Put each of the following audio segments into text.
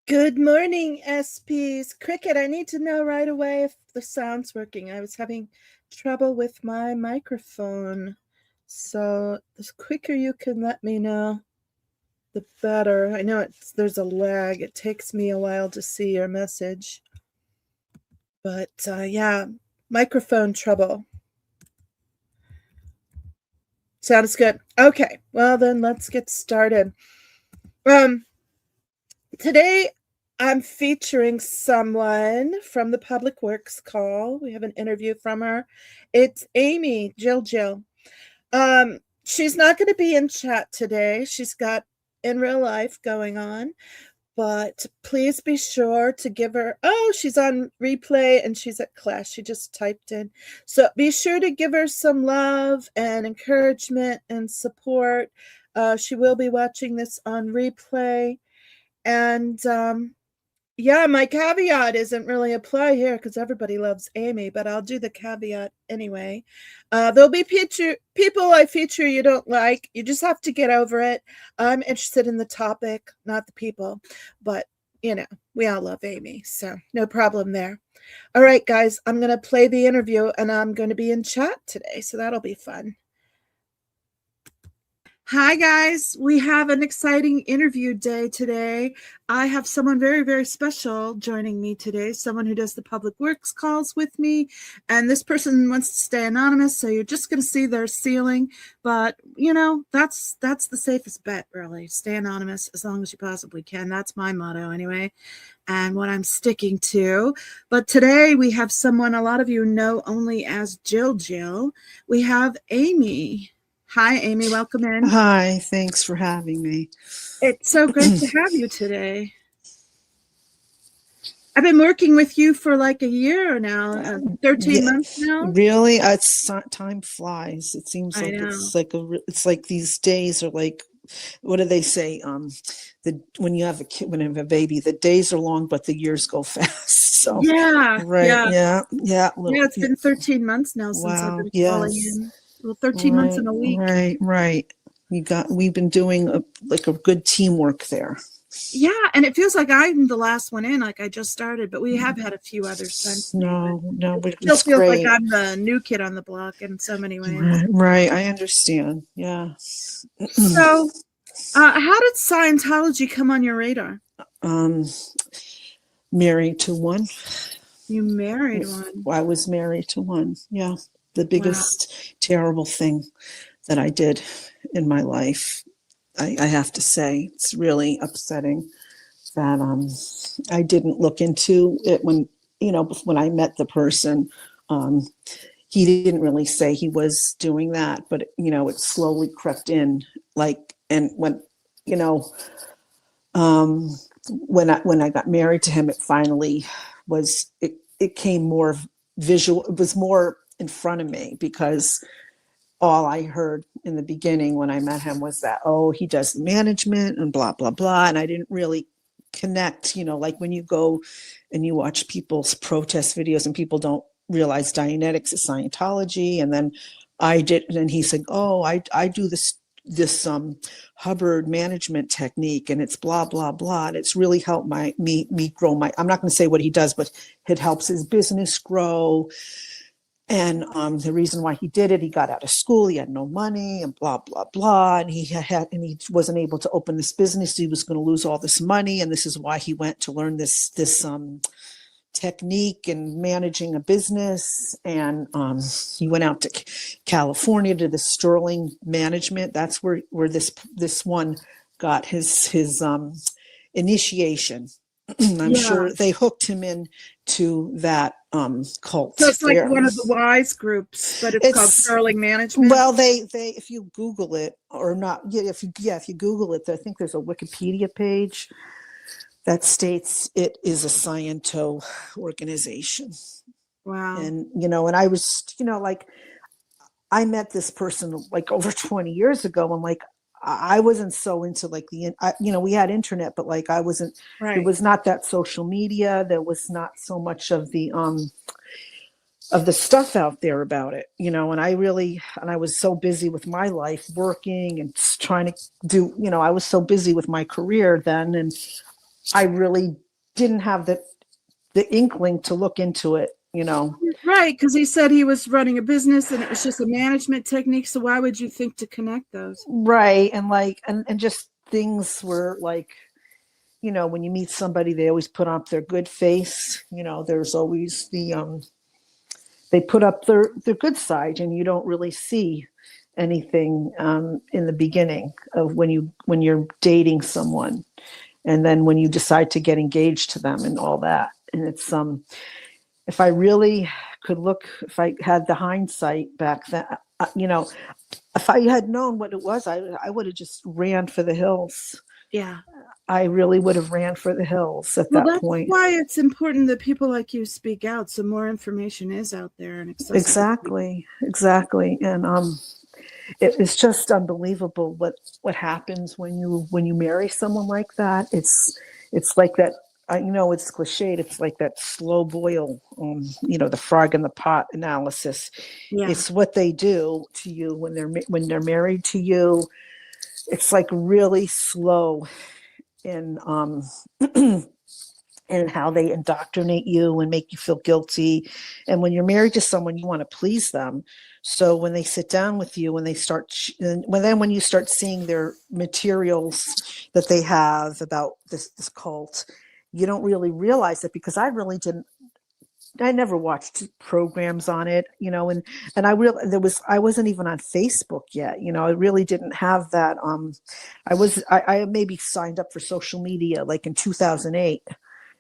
Good morning, SPs. Cricket, I need to know right away if the sound's working. I was having trouble with my microphone. So the quicker you can let me know, the better. I know there's a lag. It takes me a while to see your message. But yeah, microphone trouble. Sounds good. Okay, well then let's get started. Today I'm featuring someone from the Public Works Call. We have an interview from her. It's Amy Jill. She's not going to be in chat today. She's got in real life going on, but please be sure to give her, she's on replay and she's at class. She just typed in. So be sure to give her some love and encouragement and support. She will be watching this on replay. And yeah, my caveat isn't really apply here because everybody loves Amy, but I'll do the caveat anyway. There'll be people I feature you don't like. You just have to get over it. I'm interested in the topic, not the people. But, we all love Amy, so no problem there. All right, guys, I'm going to play the interview, and I'm going to be in chat today, so that'll be fun. Hi, guys. We have an exciting interview day today. I have someone very, very special joining me today, someone who does the public works calls with me. And this person wants to stay anonymous, so you're just going to see their ceiling. But, that's the safest bet, really. Stay anonymous as long as you possibly can. That's my motto anyway, and what I'm sticking to. But today we have someone a lot of you know only as Jill. We have Amy. Hi, Amy. Welcome in. Hi. Thanks for having me. It's so great to have you today. I've been working with you for like a year now, 13 months now. Really? Time flies. It seems like it's like these days are like, what do they say? When you have a kid, when you have a baby, the days are long, but the years go fast. So yeah, right, yeah. It's been 13 months now since I've been calling in. Well, 13 months in a week. Right. We've been doing a good teamwork there. Yeah, and it feels like I'm the last one in, like I just started, but we have had a few others since. No, it still feels great. Like I'm the new kid on the block in so many ways. Right, I understand. Yeah. So, how did Scientology come on your radar? Married to one. You married one? I was married to one. Yeah. The biggest terrible thing that I did in my life. I have to say, it's really upsetting that I didn't look into it when I met the person. He didn't really say he was doing that, but it slowly crept in. And when I got married to him, it finally was. It came more visual. It was more in front of me, because all I heard in the beginning when I met him was that, he does management and blah, blah, blah. And I didn't really connect, like when you go and you watch people's protest videos and people don't realize Dianetics is Scientology. And then I did, and he said, I do this Hubbard management technique, and it's blah, blah, blah. And it's really helped me grow I'm not going to say what he does, but it helps his business grow. And the reason why he did it, he got out of school, he had no money, and blah, blah, blah. And he wasn't able to open this business. He was going to lose all this money. And this is why he went to learn this technique in managing a business. And he went out to California to the Sterling Management. That's where this one got his initiation. I'm sure they hooked him in to that cult. So it's like one of the WISE groups, but it's called Sterling Management. Well, they if you Google it or not, if you Google it, I think there's a Wikipedia page that states it is a Sciento organization. Wow. And and I was I met this person like over 20 years ago, and I wasn't so into we had internet, but I wasn't, It was not that social media. There was not so much of the stuff out there about it, and I was so busy with my life working and trying to do, I was so busy with my career then. And I really didn't have the inkling to look into it, Right, because he said he was running a business and it was just a management technique. So why would you think to connect those? Right. And like, and just things were like, when you meet somebody, they always put up their good face. There's always they put up their good side, and you don't really see anything in the beginning of when you're dating someone, and then when you decide to get engaged to them and all that. And it's if I really could look, if I had the hindsight back then, if I had known what it was, I would have just ran for the hills. Yeah. I really would have ran for the hills at Well, that that's point. why it's important that people like you speak out so more information is out there and accessible. Exactly. And it's just unbelievable what happens when you marry someone like that. It's like that. It's cliched. It's like that slow boil, the frog in the pot analysis. Yeah. It's what they do to you when they're married to you. It's like really slow in and how they indoctrinate you and make you feel guilty. And when you're married to someone, you want to please them. So when they sit down with you, when you start seeing their materials that they have about this cult, you don't really realize it, because I never watched programs on it, and I wasn't even on Facebook yet. I really didn't have that. I maybe signed up for social media like in 2008.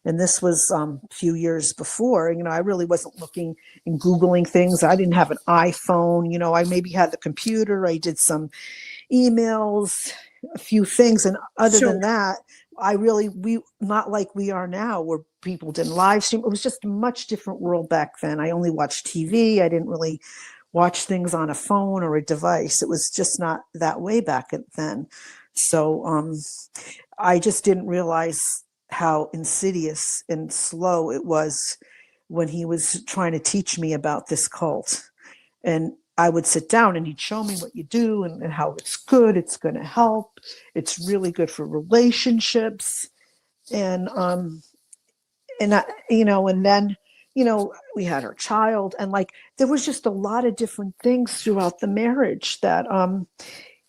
And this was a few years before. I really wasn't looking and Googling things. I didn't have an iPhone. I maybe had the computer. I did some emails, a few things. And other Sure. than that, we not like we are now, where people didn't live stream. It was just a much different world back then. I only watched TV. I didn't really watch things on a phone or a device. It was just not that way back then. So I just didn't realize how insidious and slow it was when he was trying to teach me about this cult. And I would sit down and he'd show me what you do and how it's good, it's going to help, it's really good for relationships. And then we had our child, and like there was just a lot of different things throughout the marriage that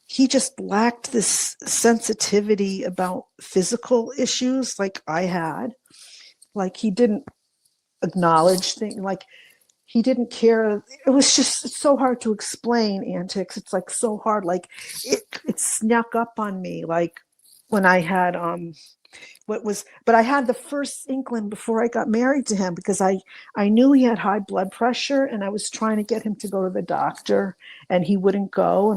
he just lacked this sensitivity about physical issues like I had. Like he didn't acknowledge things, like he didn't care. It was just, it's so hard to explain, Antics. It's like so hard. Like it snuck up on me. Like when I had but I had the first inkling before I got married to him, because I knew he had high blood pressure, and I was trying to get him to go to the doctor, and he wouldn't go.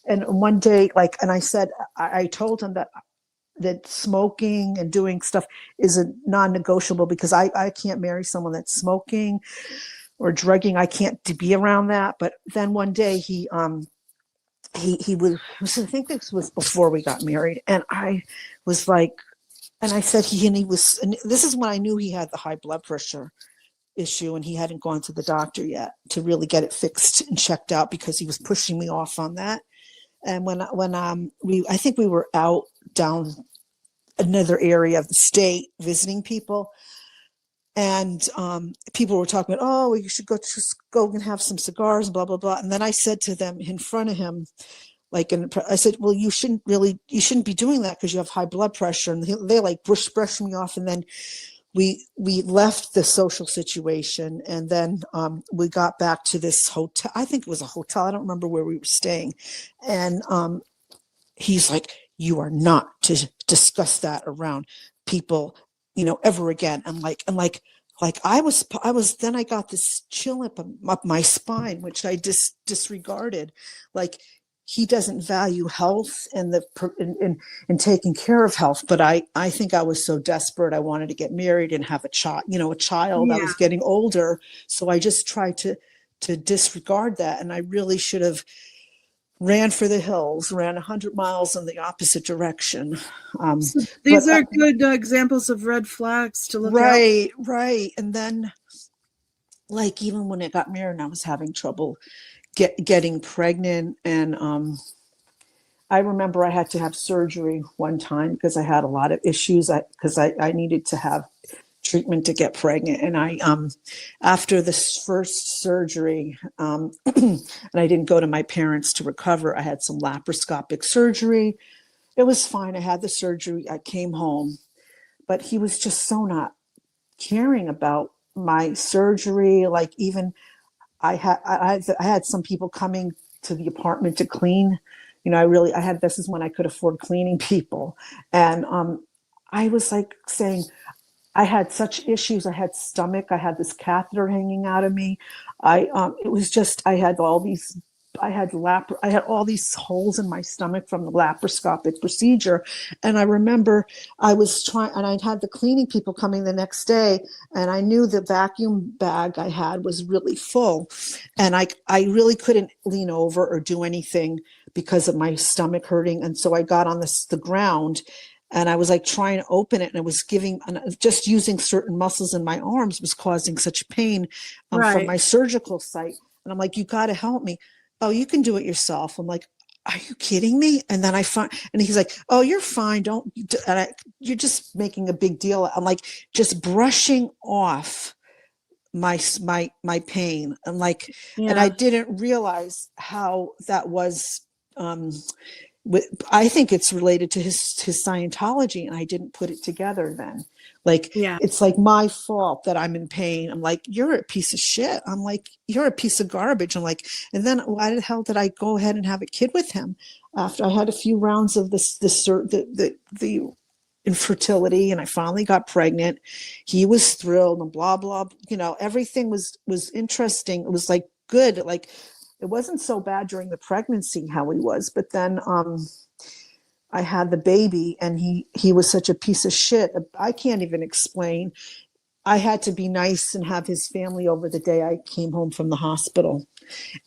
And one day, and I said, I told him that smoking and doing stuff is a non-negotiable, because I can't marry someone that's smoking or drugging. I can't be around that. But then one day he was, I think this was before we got married, and I was like, and I said and this is when I knew he had the high blood pressure issue, and he hadn't gone to the doctor yet to really get it fixed and checked out, because he was pushing me off on that. And when I think we were out down another area of the state visiting people, and people were talking about, oh, you should go and have some cigars and blah blah blah. And then I said to them in front of him, and I said, well, you shouldn't be doing that, because you have high blood pressure. And they like brushed me off. And then we left the social situation, and then we got back to this hotel. I think it was a hotel. I don't remember where we were staying. And he's like, you are not to discuss that around people, ever again. And I was, then I got this chill up my spine, which I disregarded. Like, he doesn't value health and and taking care of health. But I think I was so desperate. I wanted to get married and have a child, I Yeah. was getting older. So I just tried to disregard that. And I really should have ran for the hills, ran 100 miles in the opposite direction. So But these are good examples of red flags to look out. right. And then, like, even when I got married, I was having trouble getting pregnant, and I remember I had to have surgery one time because I had a lot of issues. I needed to have treatment to get pregnant. And after this first surgery, and I didn't go to my parents to recover, I had some laparoscopic surgery. It was fine. I had the surgery. I came home, but he was just so not caring about my surgery. Like even I had some people coming to the apartment to clean. I had, this is when I could afford cleaning people. And I was like saying, I had such issues. I had stomach. I had this catheter hanging out of me. It was just, I had all these holes in my stomach from the laparoscopic procedure. And I remember I was trying, and I had the cleaning people coming the next day, and I knew the vacuum bag I had was really full. And I really couldn't lean over or do anything because of my stomach hurting. And so I got on the ground, and I was like trying to open it, and it was just using certain muscles in my arms was causing such pain from my surgical site. And I'm like, you got to help me. Oh, you can do it yourself. I'm like, are you kidding me? And then and he's like, oh, you're fine. You're just making a big deal. I'm like, just brushing off my pain. I'm like, and I didn't realize how that was, I think it's related to his Scientology, and I didn't put it together then. Like, it's like my fault that I'm in pain. I'm like, you're a piece of shit. I'm like, you're a piece of garbage. I'm like, and then why the hell did I go ahead and have a kid with him after I had a few rounds of the infertility, and I finally got pregnant. He was thrilled and blah, blah, everything was interesting. It was like good. Like, it wasn't so bad during the pregnancy how he was, but then I had the baby, and he was such a piece of shit. I can't even explain. I had to be nice and have his family over the day I came home from the hospital.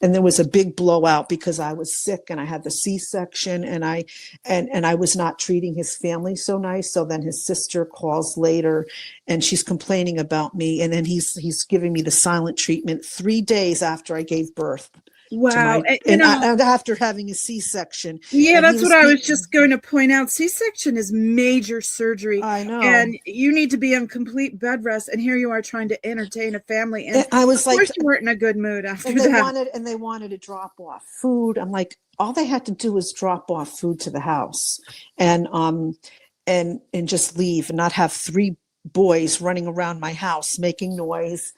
And there was a big blowout because I was sick and I had the C-section, and I was not treating his family so nice. So then his sister calls later, and she's complaining about me. And then he's giving me the silent treatment 3 days after I gave birth. Wow. And after having a C-section. Yeah, that's what I was just going to point out. C-section is major surgery. I know. And you need to be on complete bed rest. And here you are trying to entertain a family. And I was of course you weren't in a good mood after that. They wanted to drop off food. I'm like, all they had to do was drop off food to the house and just leave and not have 3 boys running around my house making noise.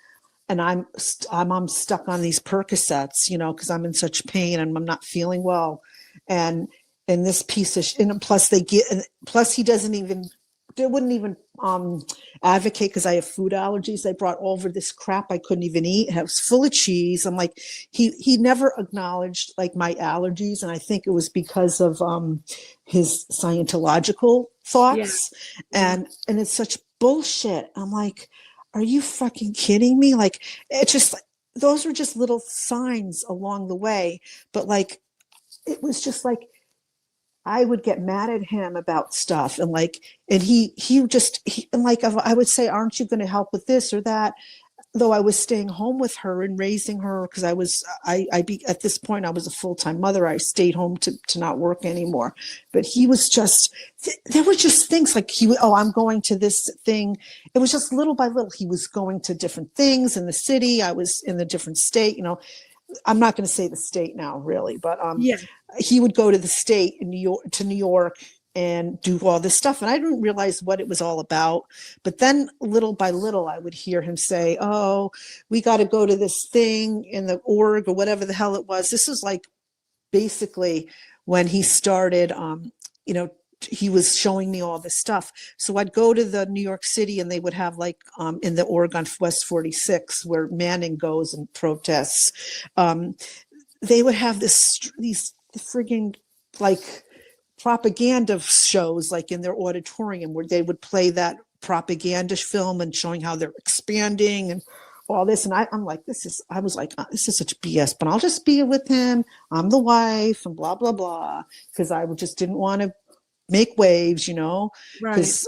And I'm stuck on these Percocets, because I'm in such pain and I'm not feeling well. And this piece of and plus he doesn't even, they wouldn't even advocate, because I have food allergies. They brought over this crap I couldn't even eat. It was full of cheese. I'm like, he never acknowledged like my allergies, and I think it was because of his Scientological thoughts. And it's such bullshit. I'm like, are you fucking kidding me? Like, it's just, those were just little signs along the way. But like, it was just like, I would get mad at him about stuff, and like, and and like, I would say, aren't you going to help with this or that? Though I was staying home with her and raising her, because at this point I was a full-time mother. I stayed home to not work anymore. But he was just, there were just things like I'm going to this thing. It was just little by little. He was going to different things in the city. I was in the different state, I'm not going to say the state now really, but he would go to the state in New York and do all this stuff. And I didn't realize what it was all about. But then little by little, I would hear him say, oh, we got to go to this thing in the org or whatever the hell it was. This was like basically when he started, he was showing me all this stuff. So I'd go to the New York City, and they would have like in the org on West 46 where Manning goes and protests. They would have these frigging like propaganda shows like in their auditorium where they would play that propaganda film and showing how they're expanding and all this. And I'm like, I was like, this is such BS, but I'll just be with him. I'm the wife and blah, blah, blah. Because I just didn't want to make waves, because,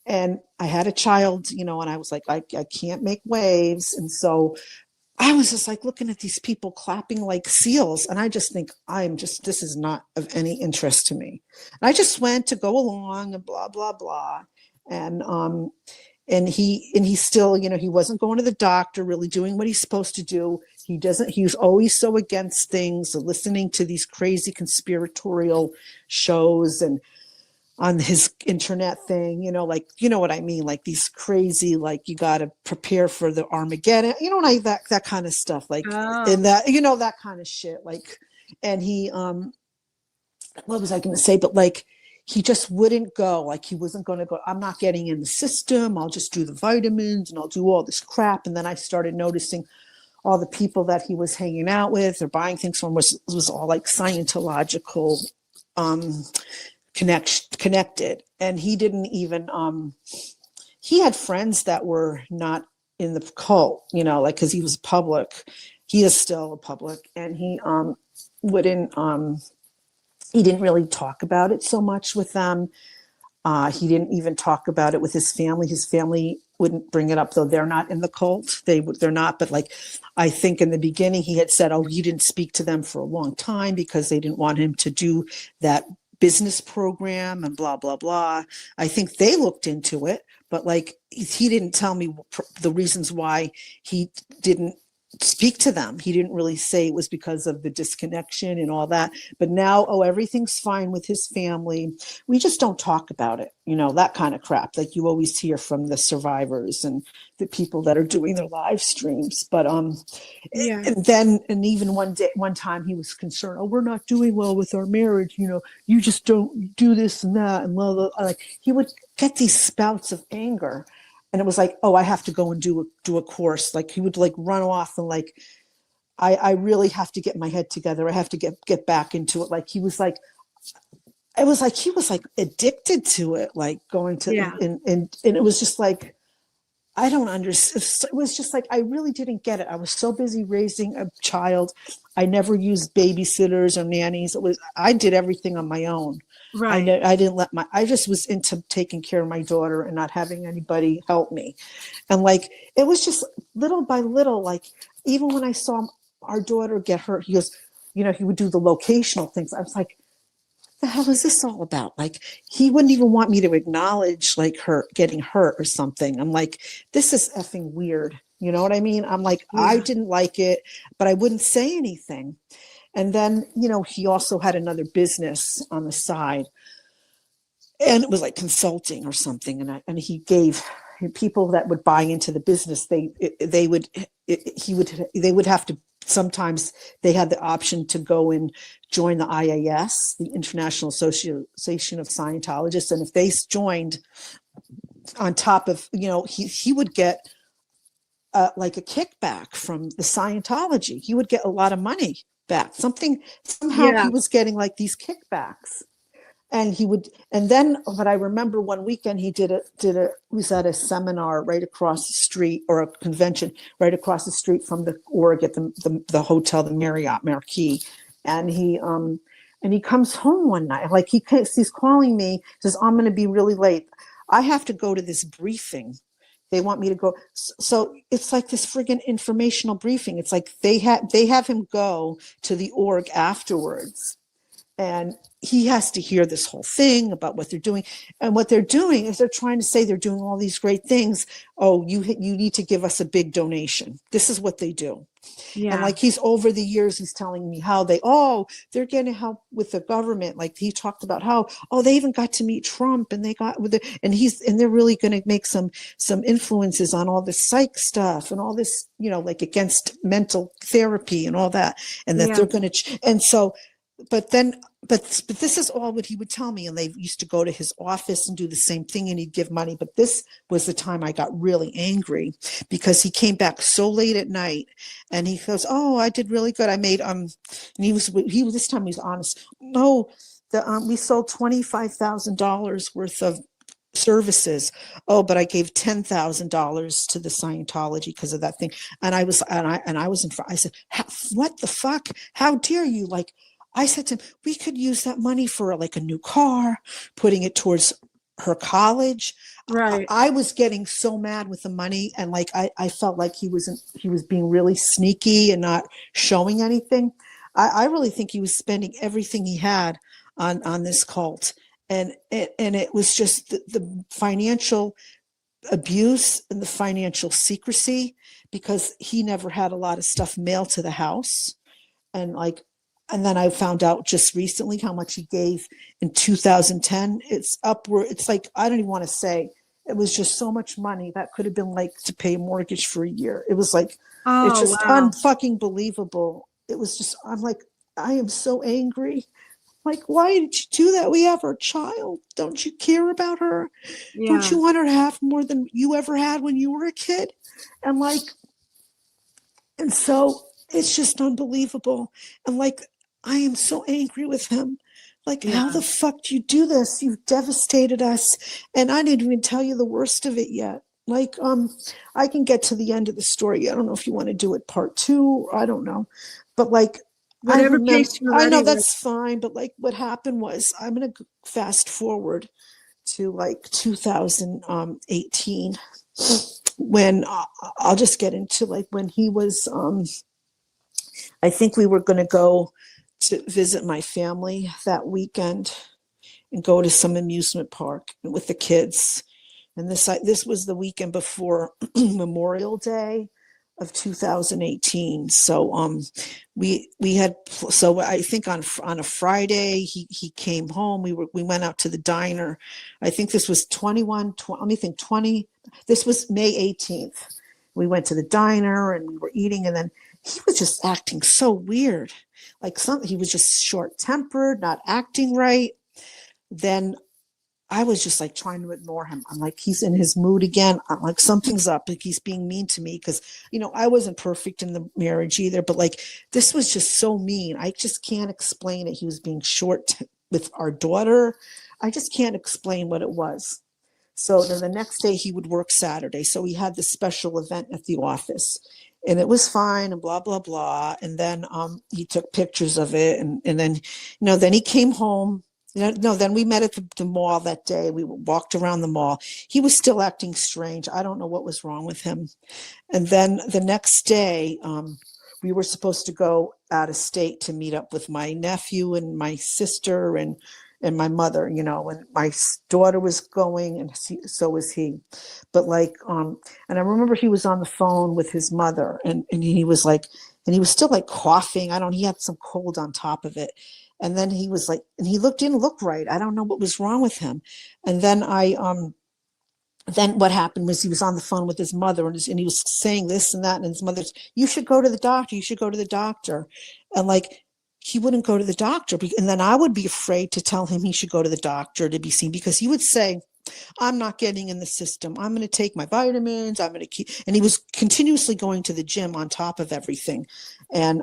and I had a child, and I was like, I can't make waves. And so I was just like looking at these people clapping like seals. And I just think, this is not of any interest to me. And I just went to go along and blah, blah, blah. And, and he still, he wasn't going to the doctor, really doing what he's supposed to do. He's always so against things, listening to these crazy conspiratorial shows and on his internet thing, like, what I mean, like these crazy, like you got to prepare for the Armageddon, like that kind of stuff, like, Oh, and that, that kind of shit. Like, and he, what was I going to say? But like, he just wouldn't go. Like, he wasn't going to go. I'm not getting in the system. I'll just do the vitamins and I'll do all this crap. And then I started noticing all the people that he was hanging out with or buying things from was all like Scientological, connected. And he didn't even, he had friends that were not in the cult, like, cause he was public. He is still a public, and he, wouldn't, he didn't really talk about it so much with them. He didn't even talk about it with his family. His family wouldn't bring it up, though they're not in the cult. They're not. But like, I think in the beginning he had said, oh, he didn't speak to them for a long time because they didn't want him to do that business program and blah, blah, blah. I think they looked into it, but like, he didn't tell me the reasons why he didn't speak to them. He didn't really say it was because of the disconnection and all that. But now, oh, everything's fine with his family. We just don't talk about it, that kind of crap. Like you always hear from the survivors and the people that are doing their live streams. But yeah. and even one time he was concerned, oh, we're not doing well with our marriage, you just don't do this and that and blah, blah. Like he would get these spouts of anger. And it was like, oh, I have to go and do a course. Like he would like run off and like, I really have to get my head together. I have to get back into it. Like he was like, it was like he was like addicted to it, like going to Yeah. and it was just like, I don't understand. It was just like, I really didn't get it. I was so busy raising a child. I never used babysitters or nannies. I did everything on my own. Right. I didn't I just was into taking care of my daughter and not having anybody help me. And like, it was just little by little, like, even when I saw our daughter get hurt, he goes, he would do the locational things. I was like, the hell is this all about? Like, he wouldn't even want me to acknowledge like her getting hurt or something. I'm like, this is effing weird. You know what I mean? I'm like, I Yeah. didn't like it, but I wouldn't say anything. And then, he also had another business on the side, and it was like consulting or something. And he gave people that would buy into the business, they would have to, sometimes they had the option to go and join the IAS, the International Association of Scientologists. And if they joined, on top of, he would get like a kickback from the Scientology. He would get a lot of money back. Somehow Yeah. he was getting like these kickbacks. And then, but I remember one weekend he was at a seminar right across the street, or a convention right across the street from the org at the hotel, the Marriott Marquis. And he comes home one night, like he's calling me, says, I'm going to be really late. I have to go to this briefing. They want me to go. So it's like this friggin' informational briefing. It's like they have him go to the org afterwards, and he has to hear this whole thing about what they're doing. And what they're doing is they're trying to say they're doing all these great things. Oh, you need to give us a big donation. This is what they do. And Yeah. like, he's over the years, he's telling me how they're getting help with the government. Like he talked about how, they even got to meet Trump, and they got with it, and they're really going to make some influences on all this psych stuff and all this, like against mental therapy and all that. And that Yeah. they're going to, and so, but then, but this is all what he would tell me. And they used to go to his office and do the same thing, and he'd give money. But this was the time I got really angry, because he came back so late at night, and he goes, oh, I did really good. I made, and this time he was honest. No, we sold $25,000 worth of services. Oh, but I gave $10,000 to the Scientology because of that thing. And I was in front. I said, what the fuck? How dare you? Like, I said to him, we could use that money for like a new car, putting it towards her college. Right. I was getting so mad with the money, and like I felt like he was being really sneaky and not showing anything. I really think he was spending everything he had on this cult, and it was just the financial abuse and the financial secrecy, because he never had a lot of stuff mailed to the house. And like, and then I found out just recently how much he gave in 2010. It's upward, it's like, I don't even want to say, it was just so much money that could have been like to pay a mortgage for a year. It was like, it's Oh, just wow. unfucking believable. It was just, I'm like, I am so angry. Like, why did you do that? We have our child. Don't you care about her? Don't Yeah. you want her to have more than you ever had when you were a kid? And like, and so it's just unbelievable. And like, I am so angry with him. Like, how Yeah. the fuck do you do this? You've devastated us. And I didn't even tell you the worst of it yet. Like, I can get to the end of the story. I don't know if you want to do it part two. I don't know. But like, I Whatever remember, pace you're I know ready with. that's fine. But like, what happened was, I'm going to fast forward to like 2018, when I'll just get into like when he was, I think we were going to go to visit my family that weekend and go to some amusement park with the kids. And this was the weekend before Memorial Day of 2018. So we had, so I think on a Friday he came home. We went out to the diner. I think this was 20, let me think, 20, this was May 18th. We went to the diner and we were eating, and then he was just acting so weird. Like, he was just short tempered, not acting right. Then I was just like trying to ignore him. I'm like, he's in his mood again. I'm like, something's up. Like, he's being mean to me, because, I wasn't perfect in the marriage either. But like, this was just so mean. I just can't explain it. He was being short with our daughter. I just can't explain what it was. So then the next day he would work Saturday. So we had this special event at the office, and it was fine and blah, blah, blah. And then he took pictures of it. And then, then he came home. No, then we met at the mall that day. We walked around the mall. He was still acting strange. I don't know what was wrong with him. And then the next day, we were supposed to go out of state to meet up with my nephew and my sister and my mother, and my daughter was going, and so was he. But like, and I remember he was on the phone with his mother, and he was like, and he was still like coughing. He had some cold on top of it. And then he was like, and he didn't look right. I don't know what was wrong with him. And then then what happened was he was on the phone with his mother, and he was saying this and that. And his mother's, you should go to the doctor. You should go to the doctor. And like, he wouldn't go to the doctor. And then I would be afraid to tell him he should go to the doctor to be seen, because he would say, I'm not getting in the system. I'm going to take my vitamins. I'm going to keep, and he was continuously going to the gym on top of everything. And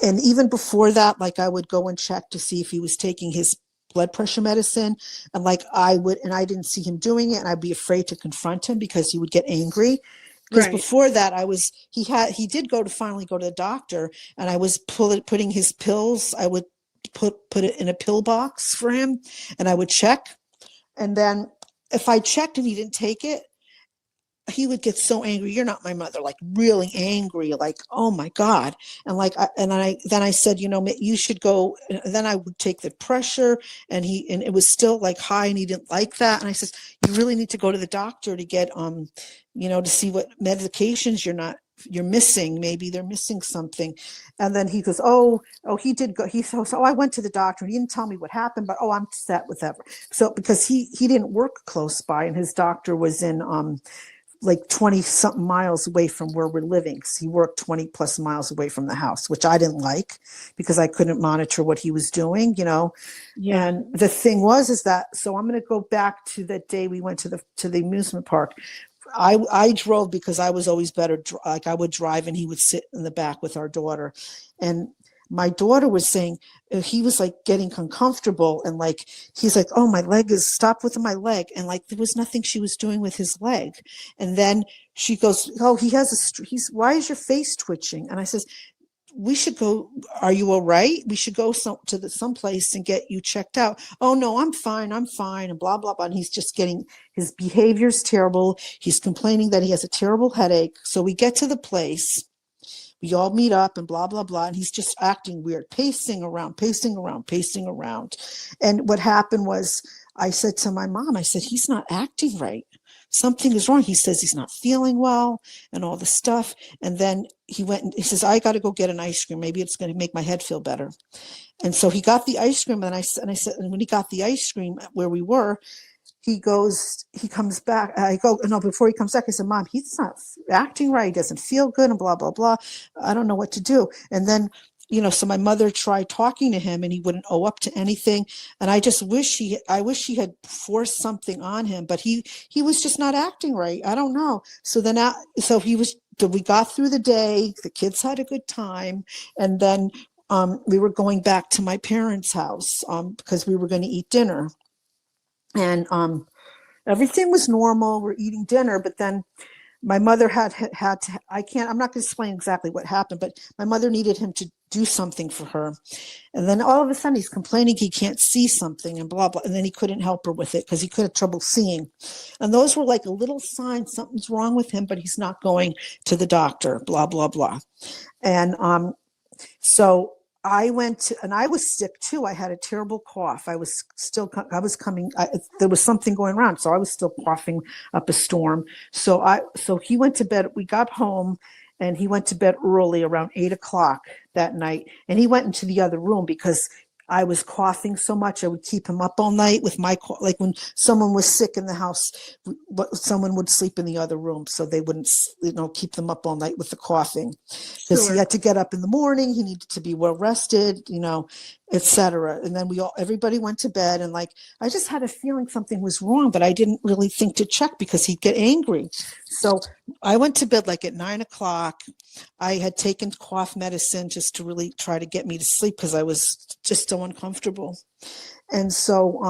even before that, like, I would go and check to see if he was taking his blood pressure medicine. And like, and I didn't see him doing it. And I'd be afraid to confront him because he would get angry. Because Right. before that, he did finally go to the doctor, and I was putting his pills. I would put it in a pill box for him, and I would check. And then if I checked and he didn't take it, he would get so angry. You're not my mother, like really angry, like, oh my God. And like, then I said, you should go. And then I would take the pressure, and it was still like high, and he didn't like that. And I said, you really need to go to the doctor to get, to see what medications you're missing. Maybe they're missing something. And then he goes, oh, he did go. So I went to the doctor, and he didn't tell me what happened, but I'm set with that. So because he didn't work close by, and his doctor was in, like 20 something miles away from where we're living. So he worked 20 plus miles away from the house, which I didn't like, because I couldn't monitor what he was doing, Yeah. And the thing is that, so I'm going to go back to that day we went to the amusement park. I drove because I was always better. Like, I would drive and he would sit in the back with our daughter. And my daughter was saying, he was like getting uncomfortable, and like, he's like, oh, my leg is, stop with my leg. And like, there was nothing she was doing with his leg. And then she goes, oh, why is your face twitching? And I says, we should go. Are you all right? We should go someplace and get you checked out. Oh no, I'm fine. I'm fine. And blah, blah, blah. And he's just getting, his behavior's terrible. He's complaining that he has a terrible headache. So we get to the place, we all meet up and blah, blah, blah. And he's just acting weird, pacing around, pacing around, pacing around. And what happened was, I said to my mom, I said, he's not acting right. Something is wrong. He says he's not feeling well and all the stuff. And then he went and he says, I got to go get an ice cream. Maybe it's going to make my head feel better. And so he got the ice cream. And I said, and when he got the ice cream where we were, he comes back. I go, no, before he comes back, I said, Mom, he's not acting right. He doesn't feel good and blah, blah, blah. I don't know what to do. And then, so my mother tried talking to him and he wouldn't owe up to anything. And I wish he had forced something on him, but he was just not acting right. I don't know. So then, we got through the day, the kids had a good time. And then we were going back to my parents' house because we were going to eat dinner. And everything was normal. We're eating dinner, but then my mother had to, I'm not going to explain exactly what happened, but my mother needed him to do something for her. And then all of a sudden he's complaining he can't see something and blah, blah. And then he couldn't help her with it because he could have trouble seeing. And those were like a little sign something's wrong with him, but he's not going to the doctor, blah, blah, blah. And so I went and I was sick too. I had a terrible cough. There was something going around. So I was still coughing up a storm. So he went to bed. We got home and he went to bed early around 8:00 that night. And he went into the other room because I was coughing so much. I would keep him up all night with my cough. Like when someone was sick in the house, someone would sleep in the other room so they wouldn't, keep them up all night with the coughing. Because he had to get up in the morning. He needed to be well rested, etc. And then everybody went to bed. And I just had a feeling something was wrong, but I didn't really think to check because he'd get angry. So I went to bed at 9:00. I had taken cough medicine just to really try to get me to sleep because I was just so uncomfortable. And so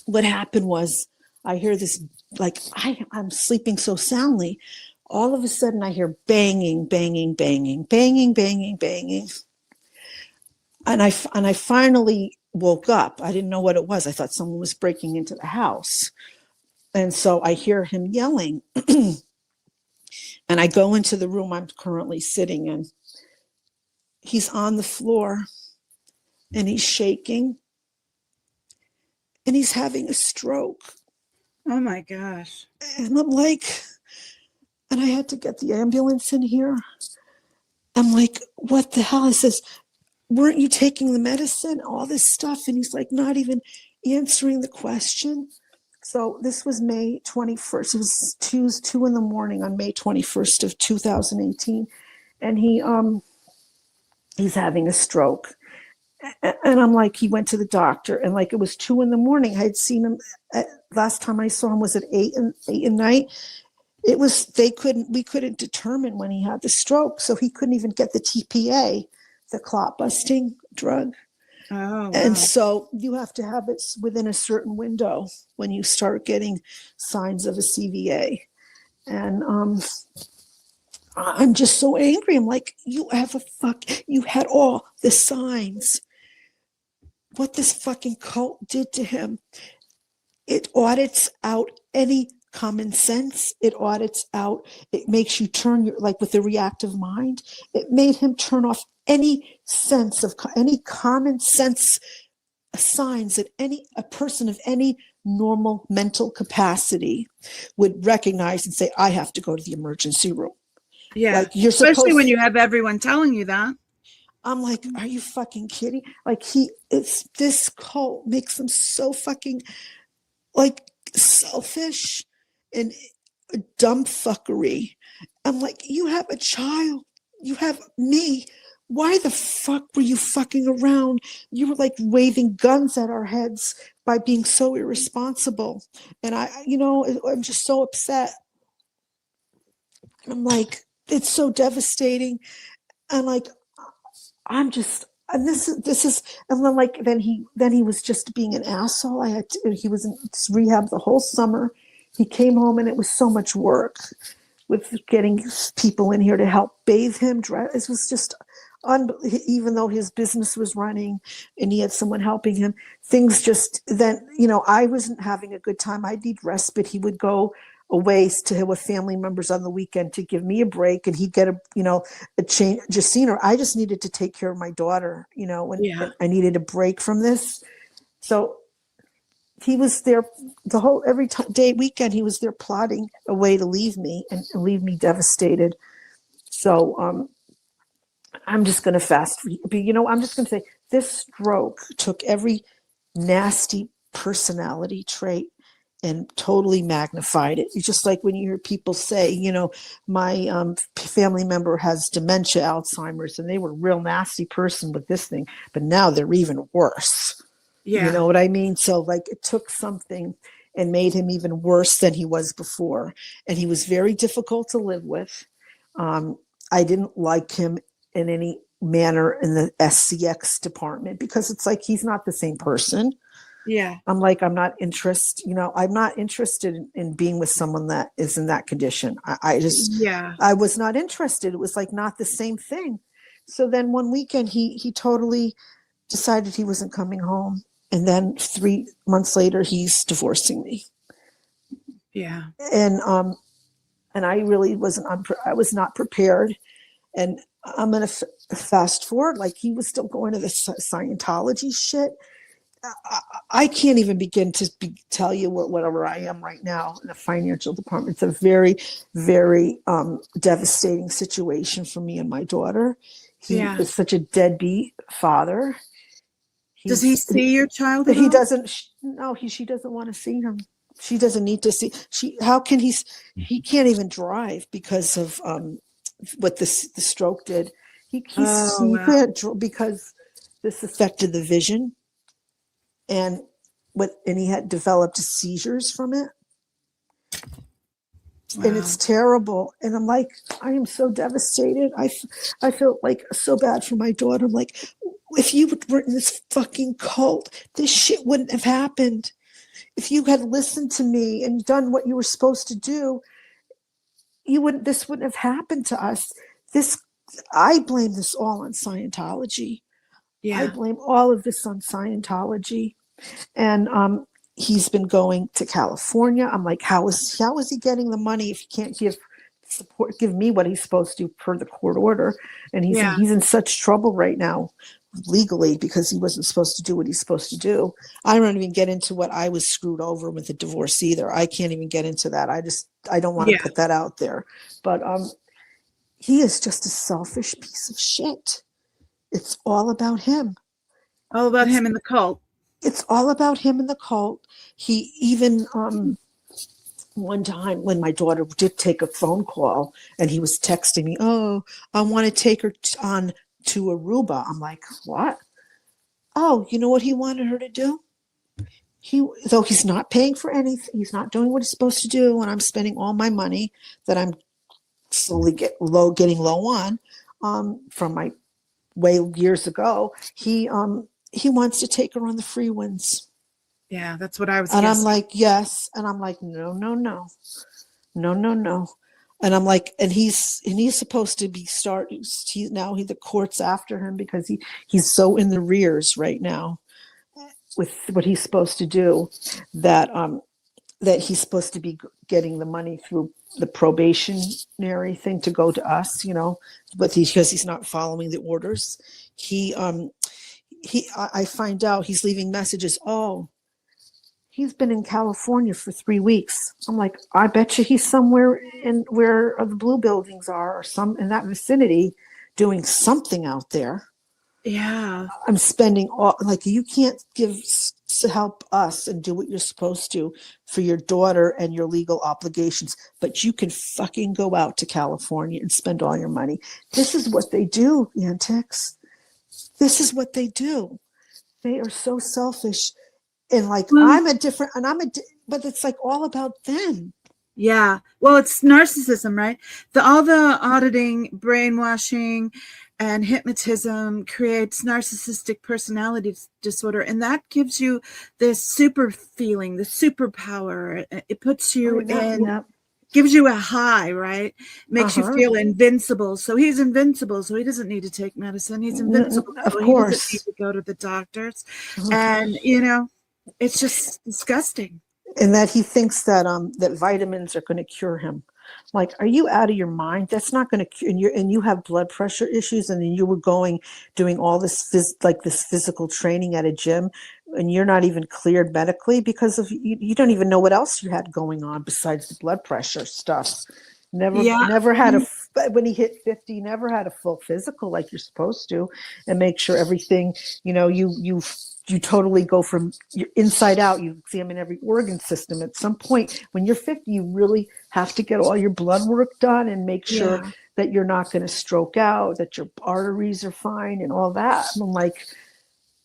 what happened was I hear this, I'm sleeping so soundly. All of a sudden I hear banging, banging, banging, banging, banging, banging. And I finally woke up. I didn't know what it was. I thought someone was breaking into the house. And so I hear him yelling. And I go into the room I'm currently sitting in. He's on the floor and he's shaking and he's having a stroke. Oh my gosh. And I'm like, and I had to get the ambulance in here. I'm like, what the hell? I says, weren't you taking the medicine? All this stuff. And he's not even answering the question. So this was May 21st. It was 2 a.m. on May 21st of 2018. And he's having a stroke. And I'm like, he went to the doctor and it was 2 a.m. I had seen him last time I saw him was at 8 at night. We couldn't determine when he had the stroke. So he couldn't even get the TPA, the clot busting drug. Oh, wow. And so you have to have it within a certain window when you start getting signs of a CVA. And I'm just so angry. I'm like, you had all the signs. What this fucking cult did to him, it audits out any common sense. It makes you turn with a reactive mind. It made him turn off any sense of any common sense signs that a person of any normal mental capacity would recognize and say, I have to go to the emergency room. Yeah. You're especially when you have everyone telling you that. I'm like, are you fucking kidding? This cult makes them so fucking selfish and dumb fuckery. I'm like, you have a child, you have me. Why the fuck were you fucking around? You were waving guns at our heads by being so irresponsible. And I'm just so upset. And I'm like, it's so devastating. And I'm just, and this is, and then he was just being an asshole. He was in rehab the whole summer. He came home and it was so much work. with getting people in here to help bathe him. It was just, even though his business was running and he had someone helping him, things just then, I wasn't having a good time. I'd need respite. He would go away to with family members on the weekend to give me a break, and he'd get a change. Justine, I just needed to take care of my daughter, and I needed a break from this. So he was there the whole day weekend. He was there plotting a way to leave me and leave me devastated. So I'm just going to fast. But I'm just going to say this stroke took every nasty personality trait and totally magnified it. It's just like when you hear people say, my family member has dementia, Alzheimer's, and they were a real nasty person with this thing, but now they're even worse. Yeah. You know what I mean? So like it took something and made him even worse than he was before. And he was very difficult to live with. I didn't like him in any manner in the SCX department because it's like he's not the same person. Yeah. I'm not interested, I'm not interested in being with someone that is in that condition. I was not interested. It was like not the same thing. So then one weekend he totally decided he wasn't coming home. And then 3 months later, he's divorcing me. Yeah. And I really I was not prepared. And I'm going to fast forward. Like he was still going to the Scientology shit. I can't even begin to tell you whatever I am right now in the financial department. It's a very, very devastating situation for me and my daughter. He is such a deadbeat father. Does he see your child? He doesn't. No, she doesn't want to see him. She doesn't need to see. How can he can't even drive because of what the stroke did. He can't because this affected the vision, and he had developed seizures from it. Wow. And it's terrible. And I'm like, I am so devastated. I feel like so bad for my daughter. I'm like, if you were in this fucking cult, this shit wouldn't have happened. If you had listened to me and done what you were supposed to do, this wouldn't have happened to us. I blame this all on Scientology. Yeah. I blame all of this on Scientology. And he's been going to California. I'm like, how is he getting the money if he can't give me what he's supposed to per the court order? And he's in such trouble right now legally because he wasn't supposed to do what he's supposed to do. I don't even get into what I was screwed over with the divorce either. I can't even get into that. I don't want to put that out there. But he is just a selfish piece of shit. It's all about him. All about him and the cult. It's all about him and the cult. He even one time when my daughter did take a phone call and he was texting me, oh, I want to take her on to Aruba. I'm like, what? Oh, you know what he wanted her to do? Though he's not paying for anything, he's not doing what he's supposed to do, and I'm spending all my money that I'm slowly getting low on from my way years ago. He wants to take her on the free winds. Yeah, that's what I was. And guessing. I'm like, yes. And I'm like, no. And I'm like, and he's supposed to be the court's after him because he's so in the rears right now with what he's supposed to do that he's supposed to be getting the money through the probationary thing to go to us, but because he's not following the orders. I find out he's leaving messages. Oh, he's been in California for 3 weeks. I'm like, I bet you he's somewhere in where the blue buildings are or some in that vicinity doing something out there. Yeah. I'm spending you can't help us and do what you're supposed to for your daughter and your legal obligations, but you can fucking go out to California and spend all your money. This is what they do, Antics. This is what they do. They are so selfish. And but it's like all about them. Yeah. Well, it's narcissism, right? All the auditing, brainwashing, and hypnotism creates narcissistic personality disorder. And that gives you this super feeling, the superpower. It puts you gives you a high, right? Makes you Uh-huh. feel invincible. So he's invincible. So he doesn't need to take medicine. He's invincible. Of So he doesn't need course. to go to the doctors. Uh-huh. And, it's just disgusting. And that he thinks that that vitamins are going to cure him. Like, are you out of your mind? That's not going to cure. And you have blood pressure issues, and then you were doing all this this physical training at a gym, and you're not even cleared medically because of you don't even know what else you had going on besides the blood pressure stuff. Yeah. Never had when he hit 50, never had a full physical like you're supposed to, and make sure everything, you totally go from your inside out. You examine every organ system. At some point when you're 50, you really have to get all your blood work done and make sure Yeah. that you're not going to stroke out, that your arteries are fine and all that. And I'm like,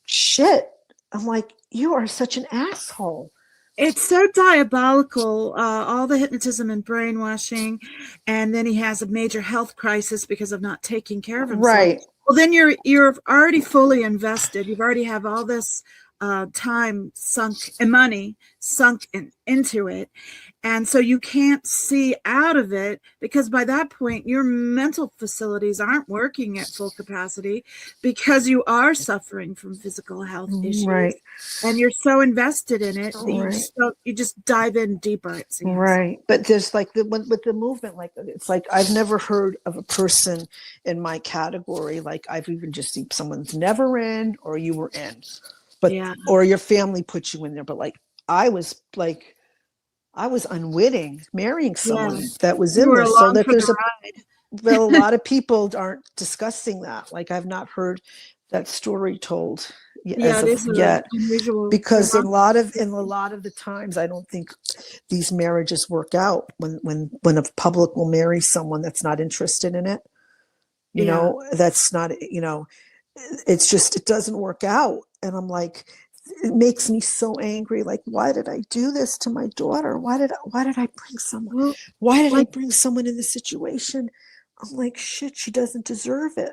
shit. I'm like, you are such an asshole. It's so diabolical, all the hypnotism and brainwashing. And then he has a major health crisis because of not taking care of himself. Right. Well, then you're already fully invested. You've already have all this time sunk and money sunk into it. And so you can't see out of it because by that point, your mental facilities aren't working at full capacity because you are suffering from physical health issues. Right. And you're so invested in it that Right. you just dive in deeper, it seems. Right. But there's like with the movement, like it's like I've never heard of a person in my category. Like I've even just seen someone's never in or you were in, but Yeah. or your family put you in there. But I was like I was unwitting marrying someone Yeah. that was You in were this. So along that for the there's ride. a lot of people aren't discussing that. Like I've not heard that story told Yeah, as it of is yet, unusual. because in a lot of the times I don't think these marriages work out when a public will marry someone that's not interested in it. Yeah. That's not, it's just it doesn't work out. And I'm like, it makes me so angry. Like, why did I do this to my daughter? Why did I bring someone? Well, Why did I like bring someone in this situation? I'm like, shit, she doesn't deserve it.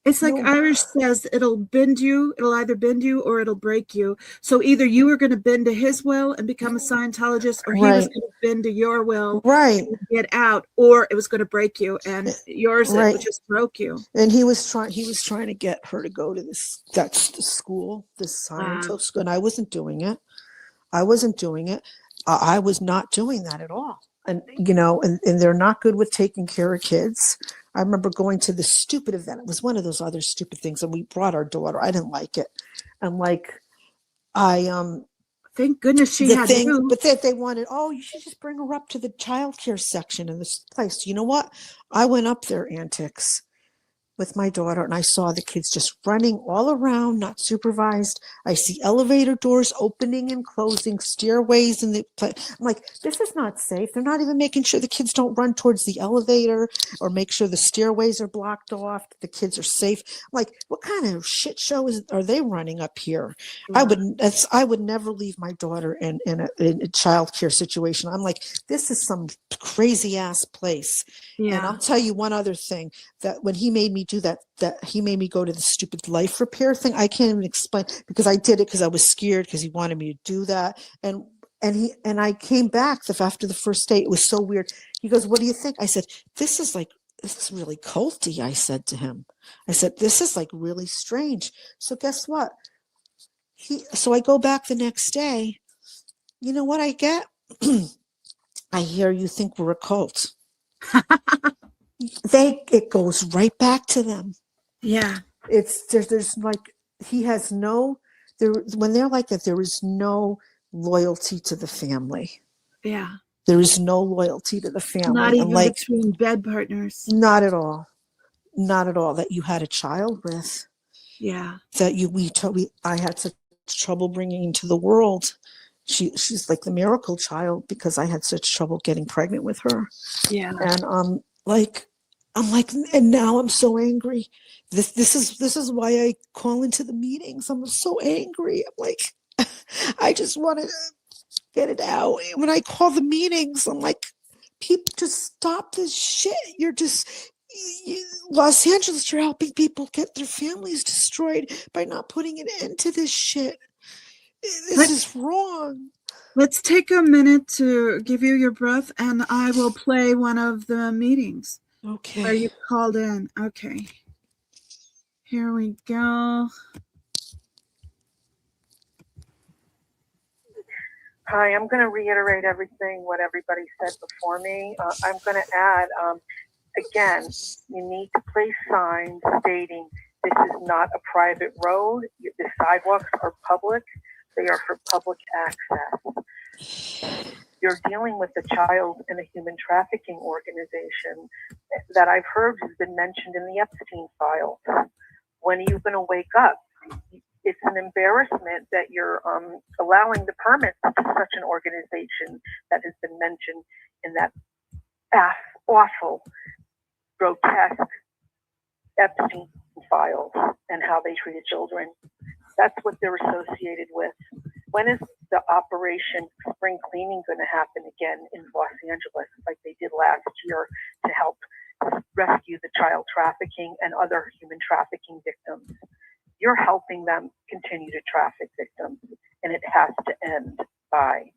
it's like No. Irish says, it'll either bend you or it'll break you. So either you were going to bend to his will and become a Scientologist, or he was Right. going to bend to your will Right. and get out, or it was going to break you. And yours, it Right. just broke you. And he was trying to get her to go to that's the school, this scientist school, and I wasn't doing it. I was not doing that at all. And and they're not good with taking care of kids. I remember going to this stupid event. It was one of those other stupid things, and we brought our daughter. I didn't like it. And like I Thank goodness she the had thing, you. but they wanted, oh, you should just bring her up to the childcare section in this place. You know what? I went up there, antics, with my daughter, and I saw the kids just running all around, not supervised. I see elevator doors opening and closing, stairways in the I'm like, this is not safe. They're not even making sure the kids don't run towards the elevator or make sure the stairways are blocked off, the kids are safe. I'm like, what kind of shit show are they running up here? Yeah. I would never leave my daughter in a child care situation. I'm like, this is some crazy ass place. And Yeah. I'll tell you one other thing, that when he made me do that he made me go to the stupid life repair thing. I can't even explain, because I did it because I was scared, because he wanted me to do that. And I came back after the first day. It was so weird. He goes, what do you think? I said, this is really culty. I said to him, this is like really strange. So guess what? So I go back the next day. You know what I get? I hear you think we're a cult. It goes right back to them. Yeah. There's like, he has no, there, when they're like that, there is no loyalty to the family. Yeah. There is no loyalty to the Not family. And even like, between bed partners. not at all. Not at all. That you had a child with, Yeah. that I had such trouble bringing into the world. She's like the miracle child, because I had such trouble getting pregnant with her. Yeah. And I'm like, and now I'm so angry. This is why I call into the meetings. I'm so angry. I'm like, I just want to get it out. When I call the meetings, I'm like, people, just stop this shit. Los Angeles, you're helping people get their families destroyed by not putting an end to this shit. This But is wrong. Let's take a minute to give you your breath, and I will play one of the meetings where Okay. you called in. Okay. Here we go. Hi, I'm going to reiterate everything what everybody said before me. I'm going to add, again, you need to place signs stating this is not a private road. The sidewalks are public. They are for public access. You're dealing with a child in a human trafficking organization that I've heard has been mentioned in the Epstein files. When are you going to wake up? It's an embarrassment that you're allowing the permits to such an organization that has been mentioned in that awful, grotesque Epstein files and how they treated children. That's what they're associated with. When is the Operation Spring Cleaning going to happen again in Los Angeles like they did last year to help rescue the child trafficking and other human trafficking victims? You're helping them continue to traffic victims, and it has to end. Bye.